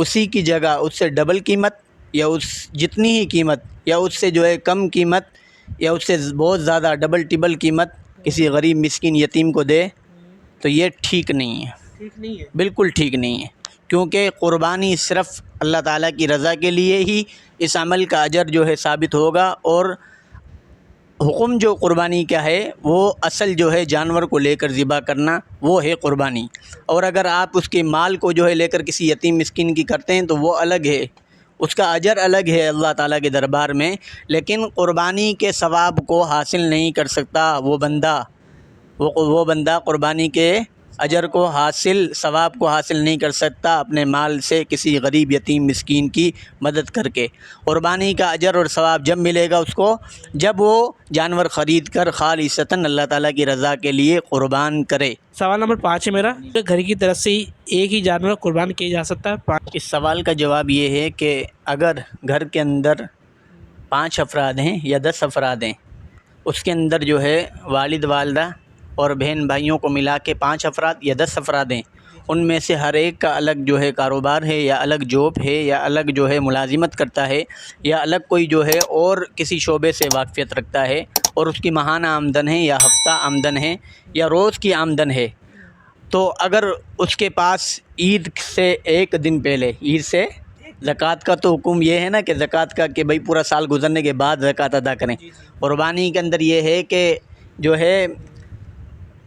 اسی کی جگہ اس سے ڈبل قیمت یا اس جتنی ہی قیمت یا اس سے جو ہے کم قیمت یا اس سے بہت زیادہ ڈبل ٹبل قیمت کسی غریب مسکین یتیم کو دے تو یہ ٹھیک نہیں ہے، ٹھیک نہیں ہے. بالکل ٹھیک نہیں ہے، کیونکہ قربانی صرف اللہ تعالیٰ کی رضا کے لیے ہی اس عمل کا اجر جو ہے ثابت ہوگا، اور حکم جو قربانی کا ہے وہ اصل جو ہے جانور کو لے کر ذبح کرنا وہ ہے قربانی، اور اگر آپ اس کے مال کو جو ہے لے کر کسی یتیم مسکین کی کرتے ہیں تو وہ الگ ہے، اس کا اجر الگ ہے اللہ تعالیٰ کے دربار میں، لیکن قربانی کے ثواب کو حاصل نہیں کر سکتا وہ بندہ قربانی کے اجر کو ثواب کو حاصل نہیں کر سکتا اپنے مال سے کسی غریب یتیم مسکین کی مدد کر کے۔ قربانی کا اجر اور ثواب جب ملے گا اس کو جب وہ جانور خرید کر خالصتاً اللہ تعالیٰ کی رضا کے لیے قربان کرے۔ سوال نمبر 5 ہے میرا، گھر کی طرف سے ایک ہی جانور قربان کیا جا سکتا ہے؟ اس سوال کا جواب یہ ہے کہ اگر گھر کے اندر 5 افراد ہیں یا 10 افراد ہیں، اس کے اندر جو ہے والد والدہ اور بہن بھائیوں کو ملا کے 5 افراد یا 10 افراد ہیں، ان میں سے ہر ایک کا الگ جو ہے کاروبار ہے یا الگ جاب ہے یا الگ جو ہے ملازمت کرتا ہے یا الگ کوئی جو ہے اور کسی شعبے سے واقفیت رکھتا ہے، اور اس کی ماہانہ آمدن ہے یا ہفتہ آمدن ہے یا روز کی آمدن ہے، تو اگر اس کے پاس عید سے ایک دن پہلے، عید سے زکوٰۃ کا تو حکم یہ ہے نا کہ زکوٰۃ کا کہ بھئی پورا سال گزرنے کے بعد زکوٰۃ ادا کریں، قربانی کے اندر یہ ہے کہ جو ہے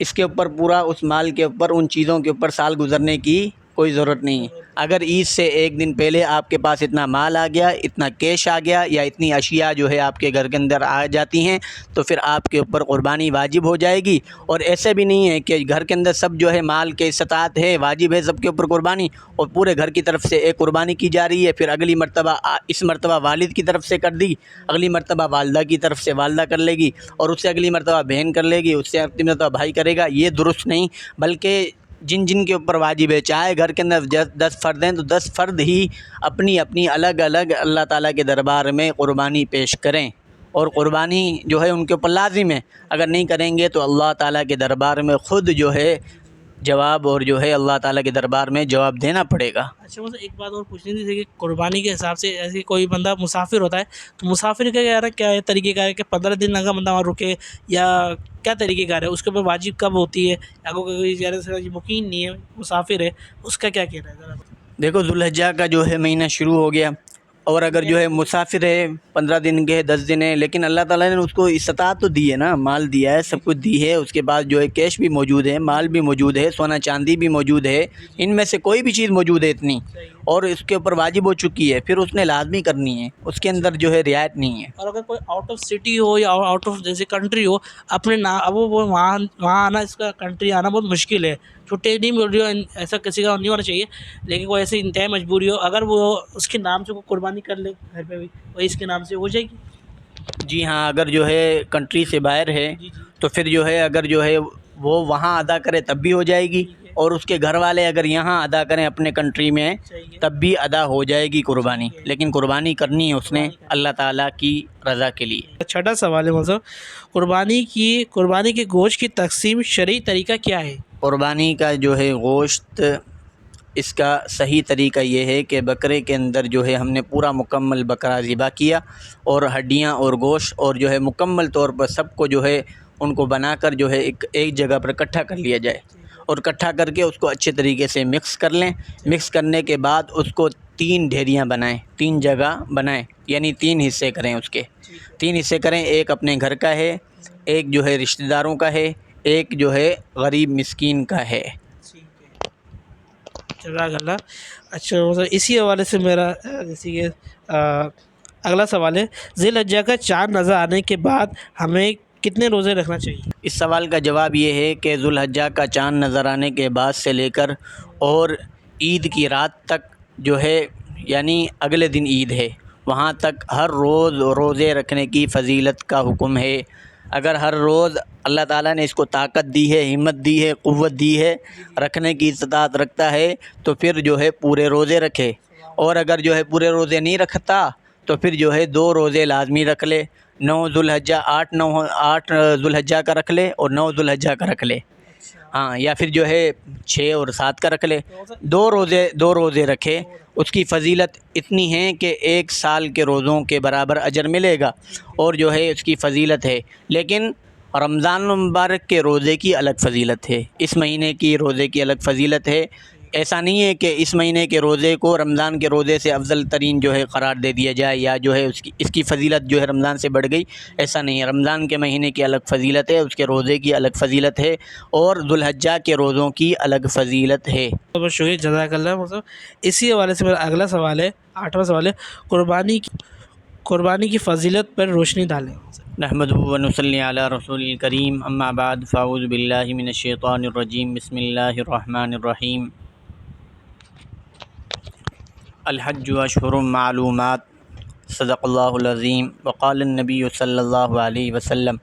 اس کے اوپر پورا اس مال کے اوپر ان چیزوں کے اوپر سال گزرنے کی کوئی ضرورت نہیں ہے۔ اگر عید سے ایک دن پہلے آپ کے پاس اتنا مال آ گیا، اتنا کیش آ گیا یا اتنی اشیاء جو ہے آپ کے گھر کے اندر آ جاتی ہیں تو پھر آپ کے اوپر قربانی واجب ہو جائے گی، اور ایسے بھی نہیں ہے کہ گھر کے اندر سب جو ہے مال کے استطاعت ہے، واجب ہے سب کے اوپر قربانی، اور پورے گھر کی طرف سے ایک قربانی کی جا رہی ہے، پھر اگلی مرتبہ اس مرتبہ والد کی طرف سے کر دی، اگلی مرتبہ والدہ کی طرف سے والدہ کر لے گی، اور اس سے اگلی مرتبہ بہن کر لے گی، اس سے اگلی مرتبہ بھائی کرے گا، یہ درست نہیں، بلکہ جن کے اوپر واجب ہے، چاہے گھر کے اندر 10 فرد ہیں تو 10 فرد ہی اپنی اپنی الگ الگ اللہ تعالیٰ کے دربار میں قربانی پیش کریں، اور قربانی جو ہے ان کے اوپر لازم ہے، اگر نہیں کریں گے تو اللہ تعالیٰ کے دربار میں خود جو ہے جواب اور جو ہے اللہ تعالیٰ کے دربار میں جواب دینا پڑے گا۔ اچھا مجھے ایک بات اور پوچھنی تھی کہ قربانی کے حساب سے ایسے کوئی بندہ مسافر ہوتا ہے تو مسافر کا کیا طریقہ کار ہے کہ 15 دن اگر بندہ وہاں رکے یا کیا طریقہ کار ہے، اس کے اوپر واجب کب ہوتی ہے، یا کوئی مقیم نہیں ہے مسافر ہے اس کا کیا کہنا ہے ذرا؟ دیکھو ذو الحجہ کا جو ہے مہینہ شروع ہو گیا، اور اگر جو ہے مسافر ہے 15 دن کے 10 دن ہے، لیکن اللہ تعالیٰ نے اس کو استطاعت تو دی ہے نا، مال دیا ہے، سب کچھ دی ہے، اس کے بعد جو ہے کیش بھی موجود ہے، مال بھی موجود ہے، سونا چاندی بھی موجود ہے، ان میں سے کوئی بھی چیز موجود ہے اتنی، اور اس کے اوپر واجب ہو چکی ہے، پھر اس نے لازمی کرنی ہے، اس کے اندر جو ہے رعایت نہیں ہے۔ اور اگر کوئی آؤٹ آف سٹی ہو یا آؤٹ آف جیسے کنٹری ہو، اپنے اب وہ وہاں آنا، اس کا کنٹری آنا بہت مشکل ہے، چھٹے نہیں مل رہی ہو، ایسا کسی کا نہیں ہونا چاہیے، لیکن کوئی ایسی انتہائی مجبوری ہو، اگر وہ اس کے نام سے کوئی قربانی کر لے گھر پہ بھی، وہی اس کے نام سے ہو جائے گی؟ جی ہاں، اگر جو ہے کنٹری سے باہر ہے تو پھر جو ہے اگر جو ہے وہ وہاں ادا کرے تب بھی ہو جائے گی، اور اس کے گھر والے اگر یہاں ادا کریں اپنے کنٹری میں تب بھی ادا ہو جائے گی قربانی، لیکن قربانی کرنی ہے اس نے اللہ تعالیٰ کی رضا کے لیے۔ چھٹا سوال ہے مطلب قربانی کے گوشت کی تقسیم شرعی طریقہ کیا ہے؟ قربانی کا جو ہے گوشت، اس کا صحیح طریقہ یہ ہے کہ بکرے کے اندر جو ہے ہم نے پورا مکمل بکرا ذبح کیا، اور ہڈیاں اور گوشت اور جو ہے مکمل طور پر سب کو جو ہے ان کو بنا کر جو ہے ایک جگہ پر اکٹھا کر لیا جائے، اور اکٹھا کر کے اس کو اچھے طریقے سے مکس کر لیں، مکس کرنے کے بعد اس کو 3 ڈھیریاں بنائیں، 3 جگہ بنائیں، یعنی 3 حصے کریں، اس کے 3 حصے کریں، ایک اپنے گھر کا ہے، ایک جو ہے رشتہ داروں کا ہے، ایک جو ہے غریب مسکین کا ہے۔ جزاک اللہ۔ اچھا اسی حوالے سے میرا جیسے کہ اگلا سوال ہے، ذی الحجہ کا چاند نظر آنے کے بعد ہمیں کتنے روزے رکھنا چاہیے؟ اس سوال کا جواب یہ ہے کہ ذو الحجہ کا چاند نظر آنے کے بعد سے لے کر اور عید کی رات تک جو ہے، یعنی اگلے دن عید ہے، وہاں تک ہر روز روزے رکھنے کی فضیلت کا حکم ہے۔ اگر ہر روز اللہ تعالیٰ نے اس کو طاقت دی ہے، ہمت دی ہے، قوت دی ہے، رکھنے کی استطاعت رکھتا ہے تو پھر جو ہے پورے روزے رکھے، اور اگر جو ہے پورے روزے نہیں رکھتا تو پھر جو ہے 2 روزے لازمی رکھ لے، 9 ذو الحجہ 8 ذو الحجہ کا رکھ لے اور 9 ذو الحجہ کا رکھ لے۔ ہاں یا پھر جو ہے 6 اور 7 کا رکھ لے، 2 روزے رکھے، اس کی فضیلت اتنی ہے کہ 1 سال کے روزوں کے برابر اجر ملے گا، اور جو ہے اس کی فضیلت ہے۔ لیکن رمضان المبارک کے روزے کی الگ فضیلت ہے، اس مہینے کی روزے کی الگ فضیلت ہے۔ ایسا نہیں ہے کہ اس مہینے کے روزے کو رمضان کے روزے سے افضل ترین جو ہے قرار دے دیا جائے، یا جو ہے اس کی فضیلت جو ہے رمضان سے بڑھ گئی، ایسا نہیں ہے۔ رمضان کے مہینے کی الگ فضیلت ہے، اس کے روزے کی الگ فضیلت ہے، اور ذوالحجہ کے روزوں کی الگ فضیلت ہے۔ بہت شکریہ، جزاک اللہ۔ مطلب اسی حوالے سے میرا اگلا سوال ہے، 8واں سوال ہے، قربانی کی فضیلت پر روشنی ڈالیں۔ نحمدہ و نصلی علی رسول الکریم، اما بعد فاعوذ باللہ من الشیطان الرجیم، بسم اللہ الرحمن الرحیم۔ الحج اشہر معلومات، صدق اللہ العظیم، وقال النبی صلی اللہ علیہ وسلم،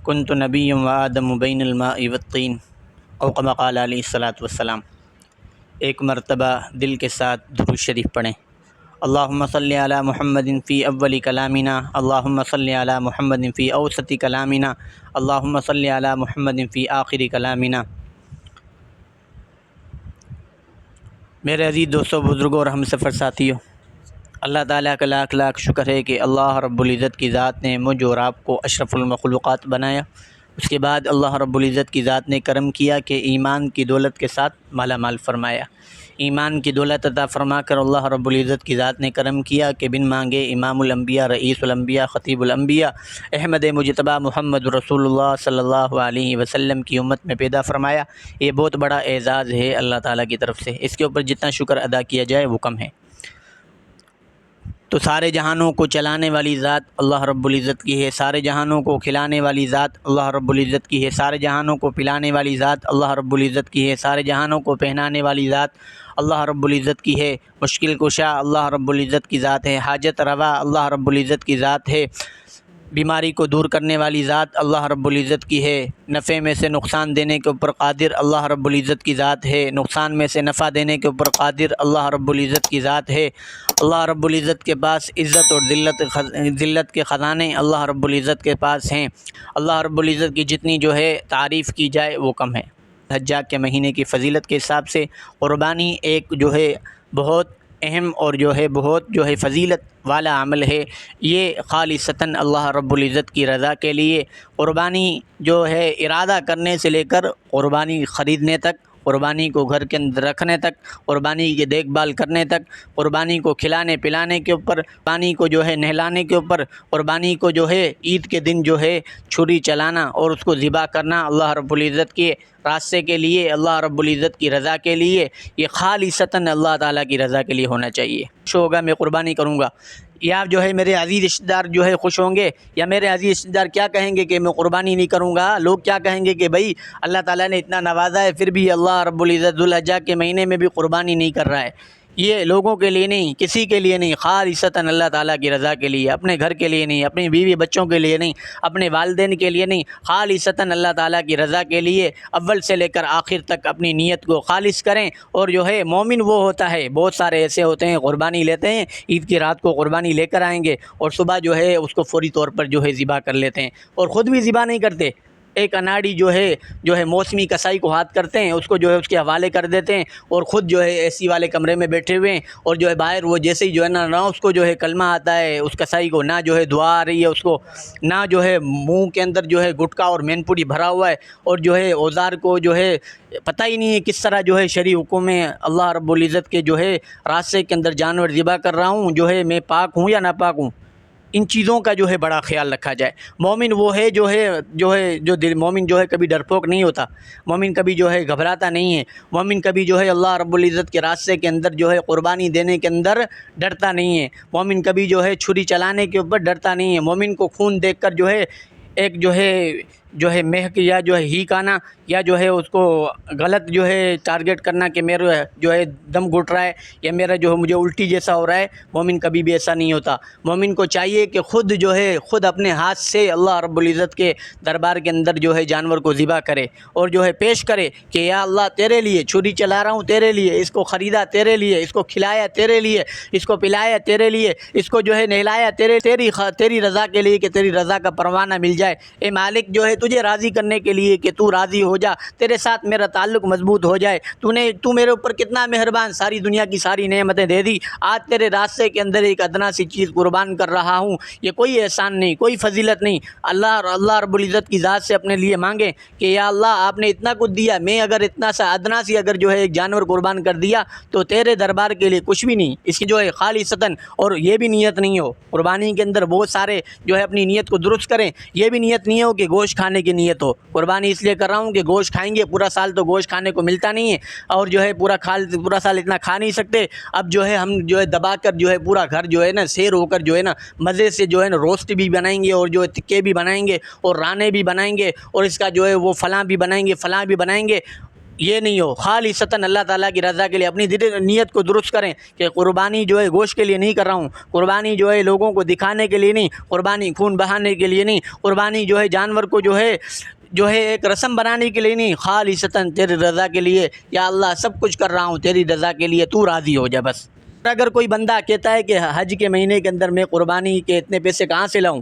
کنت نبی و آدم بین الماء والطین، او کما قال علیہ الصلاۃ والسلام۔ ایک مرتبہ دل کے ساتھ درود شریف پڑھیں۔ اللہم صلی علی محمد فی اول کلامنا، اللہم صلی علی محمد فی اوسط کلامنا، اللہم صلی علی محمد فی آخر کلامنا۔ میرے عزیز دوستوں، بزرگوں اور ہم سفر ساتھیوں، اللہ تعالیٰ کا لاکھ لاکھ شکر ہے کہ اللہ رب العزت کی ذات نے مجھ اور آپ کو اشرف المخلوقات بنایا۔ اس کے بعد اللہ رب العزت کی ذات نے کرم کیا کہ ایمان کی دولت کے ساتھ مالا مال فرمایا۔ ایمان کی دولت عطا فرما کر اللہ رب العزت کی ذات نے کرم کیا کہ بن مانگے امام الانبیاء، رئیس الانبیاء، خطیب الانبیاء، احمد مجتبیٰ محمد رسول اللہ صلی اللہ علیہ وسلم کی امت میں پیدا فرمایا۔ یہ بہت بڑا اعزاز ہے اللہ تعالیٰ کی طرف سے، اس کے اوپر جتنا شکر ادا کیا جائے وہ کم ہے۔ تو سارے جہانوں کو چلانے والی ذات اللہ رب العزت کی ہے، سارے جہانوں کو کھلانے والی ذات اللہ رب العزت کی ہے، سارے جہانوں کو پلانے والی ذات اللہ رب العزت کی ہے، سارے جہانوں کو پہنانے والی ذات اللہ رب العزت کی ہے، مشکل کشا اللہ رب العزت کی ذات ہے، حاجت روا اللہ رب العزت کی ذات ہے، بیماری کو دور کرنے والی ذات اللہ رب العزت کی ہے، نفع میں سے نقصان دینے کے اوپر قادر اللہ رب العزت کی ذات ہے، نقصان میں سے نفع دینے کے اوپر قادر اللہ رب العزت کی ذات ہے۔ اللہ رب العزت کے پاس عزت اور ذلت کے خزانے اللہ رب العزت کے پاس ہیں۔ اللہ رب العزت کی جتنی جو ہے تعریف کی جائے وہ کم ہے۔ حج کے مہینے کی فضیلت کے حساب سے قربانی ایک جو ہے بہت اہم اور بہت فضیلت والا عمل ہے۔ یہ خالصتاً اللہ رب العزت کی رضا کے لیے قربانی جو ہے ارادہ کرنے سے لے کر قربانی خریدنے تک، قربانی کو گھر کے اندر رکھنے تک، قربانی کی دیکھ بھال کرنے تک، قربانی کو کھلانے پلانے کے اوپر، قربانی کو نہلانے کے اوپر، قربانی کو عید کے دن چھری چلانا اور اس کو ذبح کرنا اللہ رب العزت کے راستے کے لیے، اللہ رب العزت کی رضا کے لیے، یہ خالصتاً اللہ تعالیٰ کی رضا کے لیے ہونا چاہیے۔ خوش ہوگا میں قربانی کروں گا، یا میرے عزیز رشتہ دار خوش ہوں گے، یا میرے عزیز رشتہ دار کیا کہیں گے کہ میں قربانی نہیں کروں گا؟ لوگ کیا کہیں گے کہ بھائی اللہ تعالیٰ نے اتنا نوازا ہے پھر بھی اللہ رب العزت ذوالحجہ کے مہینے میں بھی قربانی نہیں کر رہا ہے۔ یہ لوگوں کے لیے نہیں، کسی کے لیے نہیں، خالصتاً اللہ تعالیٰ کی رضا کے لیے، اپنے گھر کے لیے نہیں، اپنی بیوی بچوں کے لیے نہیں، اپنے والدین کے لیے نہیں، خالصتاً اللہ تعالیٰ کی رضا کے لیے اول سے لے کر آخر تک اپنی نیت کو خالص کریں۔ اور مومن وہ ہوتا ہے، بہت سارے ایسے ہوتے ہیں قربانی لیتے ہیں، عید کی رات کو قربانی لے کر آئیں گے اور صبح اس کو فوری طور پر ذبح کر لیتے ہیں، اور خود بھی ذبح نہیں کرتے۔ ایک اناڑی موسمی کسائی کو ہاتھ کرتے ہیں، اس کو اس کے حوالے کر دیتے ہیں، اور خود اے سی والے کمرے میں بیٹھے ہوئے ہیں، اور باہر وہ جیسے ہی نہ اس کو کلمہ آتا ہے، اس کسائی کو نہ دعا آ رہی ہے، اس کو نہ منہ کے اندر گٹکا اور مین پوری بھرا ہوا ہے، اور اوزار کو پتہ ہی نہیں ہے کس طرح شرعی حکم میں اللہ رب العزت کے راستے کے اندر جانور ذبح کر رہا ہوں، میں پاک ہوں یا ناپاک ہوں۔ ان چیزوں کا بڑا خیال رکھا جائے۔ مومن وہ ہے مومن کبھی ڈرپوک نہیں ہوتا، مومن کبھی گھبراتا نہیں ہے، مومن کبھی اللہ رب العزت کے راستے کے اندر قربانی دینے کے اندر ڈرتا نہیں ہے، مومن کبھی چھری چلانے کے اوپر ڈرتا نہیں ہے، مومن کو خون دیکھ کر ایک مہک یا ہیک آنا، یا اس کو غلط ٹارگٹ کرنا کہ میرا دم گھٹ رہا ہے، یا میرا مجھے الٹی جیسا ہو رہا ہے، مومن کبھی بھی ایسا نہیں ہوتا۔ مومن کو چاہیے کہ خود اپنے ہاتھ سے اللہ رب العزت کے دربار کے اندر جانور کو ذبح کرے، اور پیش کرے کہ یا اللہ تیرے لیے چھری چلا رہا ہوں، تیرے لیے اس کو خریدا، تیرے لیے اس کو کھلایا، تیرے لیے اس کو پلایا، تیرے لیے اس کو نہلایا، تیری رضا کے لیے، کہ تیری رضا کا پروانہ مل جائے۔ اے مالک تو تجھے راضی کرنے کے لیے کہ تو راضی ہو جا، تیرے ساتھ میرا تعلق مضبوط ہو جائے۔ تو میرے اوپر کتنا مہربان، ساری دنیا کی ساری نعمتیں دے دی، آج تیرے راستے کے اندر ایک ادنا سی چیز قربان کر رہا ہوں، یہ کوئی احسان نہیں، کوئی فضیلت نہیں۔ اللہ رب العزت کی ذات سے اپنے لیے مانگیں کہ یا اللہ آپ نے اتنا کچھ دیا، میں اگر اتنا سا ادنا سی اگر جو ہے ایک جانور قربان کر دیا تو تیرے دربار کے لیے کچھ بھی نہیں، اس کی جو ہے خالصتاً، اور یہ بھی نیت نہیں ہو قربانی کے اندر بہت سارے جو ہے اپنی نیت کو درست کریں، یہ بھی نیت نہیں ہو کہ گوشت کھانے کی نیت ہو۔ قربانی اس لیے کر رہا ہوں کہ گوشت کھائیں گے پورا سال تو گوشت کھانے کو ملتا نہیں ہے، اور جو ہے پورا سال اتنا کھا نہیں سکتے، اب جو ہے ہم جو ہے دبا کر جو ہے پورا گھر جو ہے نا سیر ہو کر جو ہے نا مزے سے جو ہے نا روسٹ بھی بنائیں گے، اور جو ہے تکے بھی بنائیں گے، اور رانے بھی بنائیں گے، اور اس کا جو ہے وہ فلاں بھی بنائیں گے، فلاں بھی بنائیں گے۔ یہ نہیں ہو، خالصتاً اللہ تعالیٰ کی رضا کے لیے اپنی نیت کو درست کریں کہ قربانی جو ہے گوشت کے لیے نہیں کر رہا ہوں، قربانی جو ہے لوگوں کو دکھانے کے لیے نہیں، قربانی خون بہانے کے لیے نہیں، قربانی جو ہے جانور کو جو ہے ایک رسم بنانے کے لیے نہیں، خالصتاً تیری رضا کے لیے۔ یا اللہ سب کچھ کر رہا ہوں تیری رضا کے لیے، تو راضی ہو جا بس۔ اگر کوئی بندہ کہتا ہے کہ حج کے مہینے کے اندر میں قربانی کے اتنے پیسے کہاں سے لاؤں،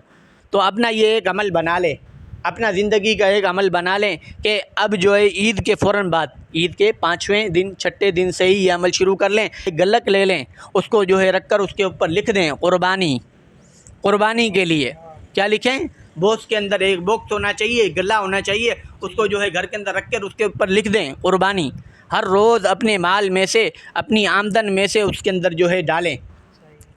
تو اپنا یہ ایک عمل بنا لے، اپنا زندگی کا ایک عمل بنا لیں کہ اب جو ہے عید کے فوراً بعد، عید کے 5ویں دن 6 دن سے ہی یہ عمل شروع کر لیں۔ ایک گلک لے لیں، اس کو جو ہے رکھ کر اس کے اوپر لکھ دیں قربانی کے لیے۔ کیا لکھیں؟ باکس کے اندر ایک باکس ہونا چاہیے، ایک گلا ہونا چاہیے، اس کو جو ہے گھر کے اندر رکھ کر اس کے اوپر لکھ دیں قربانی۔ ہر روز اپنے مال میں سے، اپنی آمدن میں سے اس کے اندر جو ہے ڈالیں،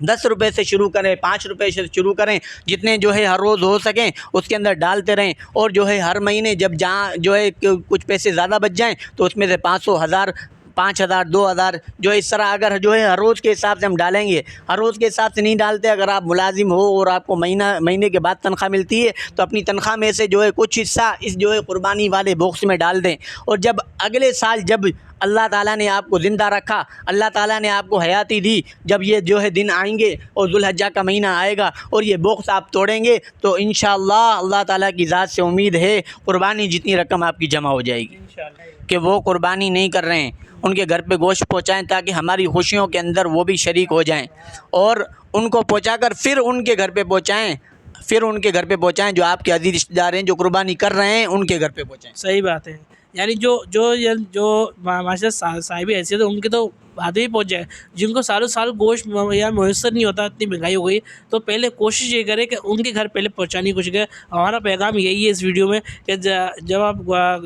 10 روپے سے شروع کریں، 5 روپے سے شروع کریں، جتنے جو ہے ہر روز ہو سکیں اس کے اندر ڈالتے رہیں، اور جو ہے ہر مہینے جب جہاں جو ہے کچھ پیسے زیادہ بچ جائیں تو اس میں سے 500، 1000، 5000، 2000 جو اس طرح اگر جو ہے ہر روز کے حساب سے ہم ڈالیں گے، ہر روز کے حساب سے نہیں ڈالتے۔ اگر آپ ملازم ہو اور آپ کو مہینے کے بعد تنخواہ ملتی ہے تو اپنی تنخواہ میں سے جو ہے کچھ حصہ اس جو ہے قربانی والے باکس میں ڈال دیں، اور جب اگلے سال جب اللہ تعالیٰ نے آپ کو زندہ رکھا، اللہ تعالیٰ نے آپ کو حیاتی دی، جب یہ جو ہے دن آئیں گے اور ذوالحجہ کا مہینہ آئے گا اور یہ باکس آپ توڑیں گے تو انشاءاللہ اللہ تعالیٰ کی ذات سے امید ہے قربانی جتنی رقم آپ کی جمع ہو جائے گی کہ وہ قربانی نہیں کر رہے ہیں، ان کے گھر پہ گوشت پہنچائیں تاکہ ہماری خوشیوں کے اندر وہ بھی شریک ہو جائیں، اور ان کو پہنچا کر پھر ان کے گھر پہ پہنچائیں جو آپ کے عزیز رشتہ دار ہیں جو قربانی کر رہے ہیں، ان کے گھر پہ پہنچائیں۔ صحیح بات ہے، یعنی جو ماشاء صاحب حیثیت ہے ان کے تو بعد ہی پہنچ جائے، جن کو سالوں سال گوشت یا میسر نہیں ہوتا، اتنی مہنگائی ہو گئی، تو پہلے کوشش یہ کرے کہ ان کے گھر پہلے پہنچانے کی کوشش کرے۔ ہمارا پیغام یہی ہے اس ویڈیو میں کہ جب آپ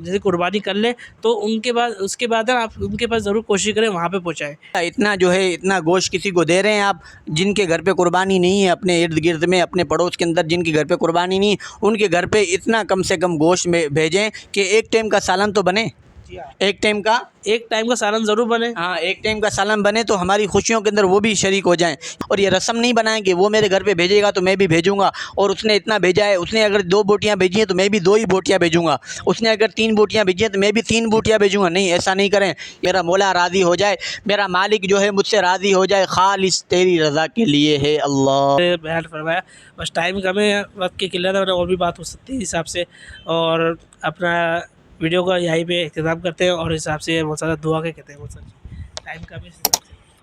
جیسے قربانی کر لیں تو اس کے بعد آپ ان کے پاس ضرور کوشش کریں وہاں پہ پہنچائیں۔ اتنا گوشت کسی کو دے رہے ہیں آپ جن کے گھر پہ قربانی نہیں ہے، اپنے ارد گرد میں، اپنے پڑوس کے اندر جن کے گھر پہ قربانی نہیں، ان کے گھر پہ اتنا کم سے کم گوشت میں بھیجیں کہ ایک ٹائم کا سالن تو بنے، ایک ٹائم کا سالن ضرور بنے، ہاں ایک ٹائم کا سالن بنے تو ہماری خوشیوں کے اندر وہ بھی شریک ہو جائیں۔ اور یہ رسم نہیں بنائیں کہ وہ میرے گھر پہ بھیجے گا تو میں بھی بھیجوں گا، اور اس نے اتنا بھیجا ہے، اس نے اگر 2 بوٹیاں بھیجی ہیں تو میں بھی 2 ہی بوٹیاں بھیجوں گا، اس نے اگر 3 بوٹیاں بھیجی ہیں تو میں بھی 3 بوٹیاں بھیجوں گا۔ نہیں، ایسا نہیں کریں، میرا مولا راضی ہو جائے، میرا مالک جو ہے مجھ سے راضی ہو جائے، خالص تیری رضا کے لیے ہے اللہ۔ بیان فرمایا، بس ٹائم کم ہے، وقت کی قلت ہے، اور بھی بات ہو سکتی ہے حساب سے، اور اپنا ویڈیو کا یہیں پہ اختتام کرتے ہیں، اور حساب سے بہت سارا دعا کے کہتے ہیں، بہت سارا ٹائم کم ہے اس حساب سے۔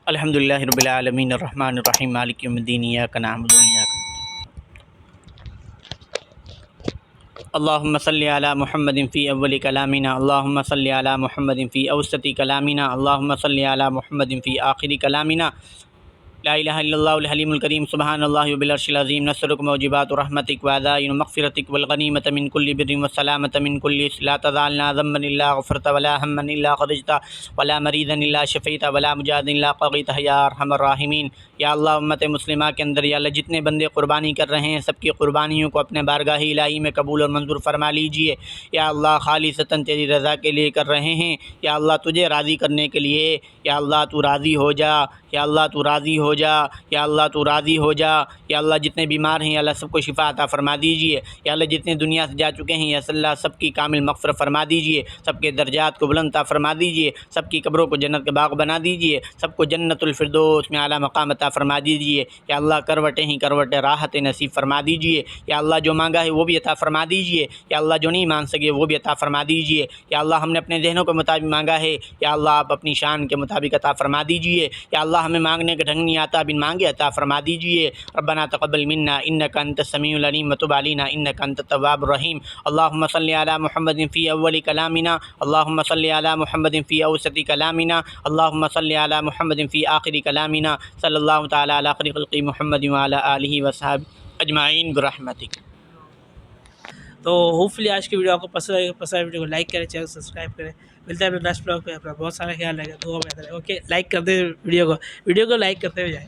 الحمدللہ رب العالمین الرحمن الرحیم مالک یوم الدین ایاک نعبد و ایاک اللہم صلی علی محمد فی اول کلامنا، اللہم صلی علی محمد فی اوسط کلامنا، اللہم صلی علی محمد فی آخر کلامنا۔ لا الہ الا اللہ الحلیم الکریم سبحان اللہ بالعرش العظیم، نصرک موجبات رحمتک وعزائن مغفرتک والغنیمت من کل بر والسلامت من کل لا تزالنا ذنبا الا غفرت ولا ہما الا فرجت ولا مریضا الا شفیت ولا مجاہدا الا قضیت یا ارحم الراحمین۔ یا اللہ امت مسلمہ کے اندر یا اللہ جتنے بندے قربانی کر رہے ہیں سب کی قربانیوں کو اپنے بارگاہ الہی میں قبول اور منظور فرما لیجئے۔ یا اللہ خالصتاً تیری رضا کے لیے کر رہے ہیں، یا اللہ تجھے راضی کرنے کے لیے، یا اللہ تو راضی ہو جا، یا اللہ تو راضی ہو جا، یا اللہ تو راضی ہو جا۔ یا اللہ جتنے بیمار ہیں یا اللہ سب کو شفا عطا فرما دیجئے۔ یا اللہ جتنے دنیا سے جا چکے ہیں یا اللہ سب کی کامل مغفرت فرما دیجئے، سب کے درجات کو بلند عطا فرما دیجئے، سب کی قبروں کو جنت کا باغ بنا دیجئے، سب کو جنت الفردوس میں اعلیٰ مقام عطا فرما دیجئے۔ یا اللہ کروٹیں ہی کروٹیں راحت نصیب فرما دیجئے۔ یا اللہ جو مانگا ہے وہ بھی عطا فرما دیجئے، یا اللہ جو نہیں مانگ سکے وہ بھی عطا فرما دیجئے۔ یا اللہ ہم نے اپنے ذہنوں کے مطابق مانگا ہے، یا اللہ آپ اپنی شان کے مطابق عطا فرما دیجئے۔ یا اللہ اللہ ہمیں مانگنے کا ڈھنگ نہیں آتا، بن مانگے عطا فرما دیجیے۔ ربنا تقبل منا انک انت السمیع العلیم وتب علینا انک انت التواب الرحیم۔ اللہم صلی علی محمد فی اول کلامنا، اللہم صلی علی محمد فی اوسط کلامنا، اللہم صلی علی محمد فی آخر کلامنا، صلی اللہ تعالی علی خیر خلق محمد وعلی آلہ وصحبہ اجمعین برحمتک۔ تو ہوپ فلی آج کی ویڈیو آپ کو پسند آئی، ویڈیو کو لائک کریں، چینل سبسکرائب کریں۔ ملتا ہے اپنے نیکسٹ بلاگ پہ، اپنا بہت سارا خیال رکھیں، دعا میں رہیں۔ اوکے، لائک کر دیں ویڈیو کو لائک کرتے ہوئے جائیں۔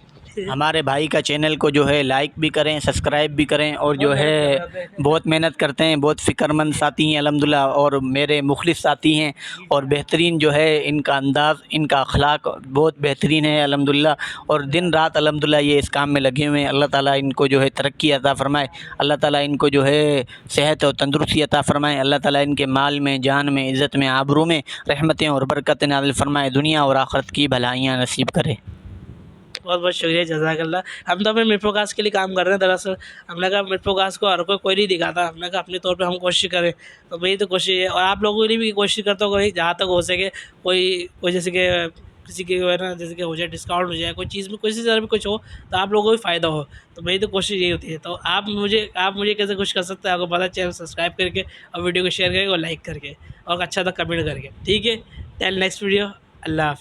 ہمارے بھائی کا چینل کو جو ہے لائک بھی کریں، سبسکرائب بھی کریں، اور جو ہے بہت محنت کرتے ہیں، بہت فکر مند ساتھی ہیں الحمدللہ، اور میرے مخلص ساتھی ہیں، اور بہترین جو ہے ان کا انداز، ان کا اخلاق بہت بہترین ہے الحمدللہ، اور دن رات الحمدللہ یہ اس کام میں لگے ہوئے ہیں۔ اللہ تعالیٰ ان کو جو ہے ترقی عطا فرمائے، اللہ تعالیٰ ان کو جو ہے صحت اور تندرستی عطا فرمائے، اللہ تعالیٰ ان کے مال میں، جان میں، عزت میں، آبرو میں رحمتیں اور برکت نازل فرمائے، دنیا اور آخرت کی بھلائیاں نصیب کرے۔ بہت بہت شکریہ، جزاک اللہ۔ ہم تو اپنے مرپو کاسٹ کے لیے کام کر رہے ہیں، دراصل ہم نے کہا مرپو کاسٹ کو ہر کوئی نہیں دکھاتا، ہم نے کہا اپنے طور پہ ہم کوشش کریں، تو میری تو کوشش ہے، اور آپ لوگوں کے لیے بھی کوشش کرتا ہوں کہ جہاں تک ہو سکے کوئی جیسے کہ کسی کے ہے نا، جیسے کہ ہو جائے ڈسکاؤنٹ ہو جائے، کوئی چیز میں کسی طرح بھی کچھ ہو تو آپ لوگوں کو بھی فائدہ ہو، تو میری تو کوشش یہی ہوتی ہے۔ تو آپ مجھے کیسے خوش کر سکتے ہیں؟ آپ کو پتا، چینل سبسکرائب کر کے اور ویڈیو کو شیئر کر کے اور لائک کر کے اور اچھا تھا کمنٹ کر کے، ٹھیک ہے؟ ٹیل نیکسٹ ویڈیو، اللہ حافظ۔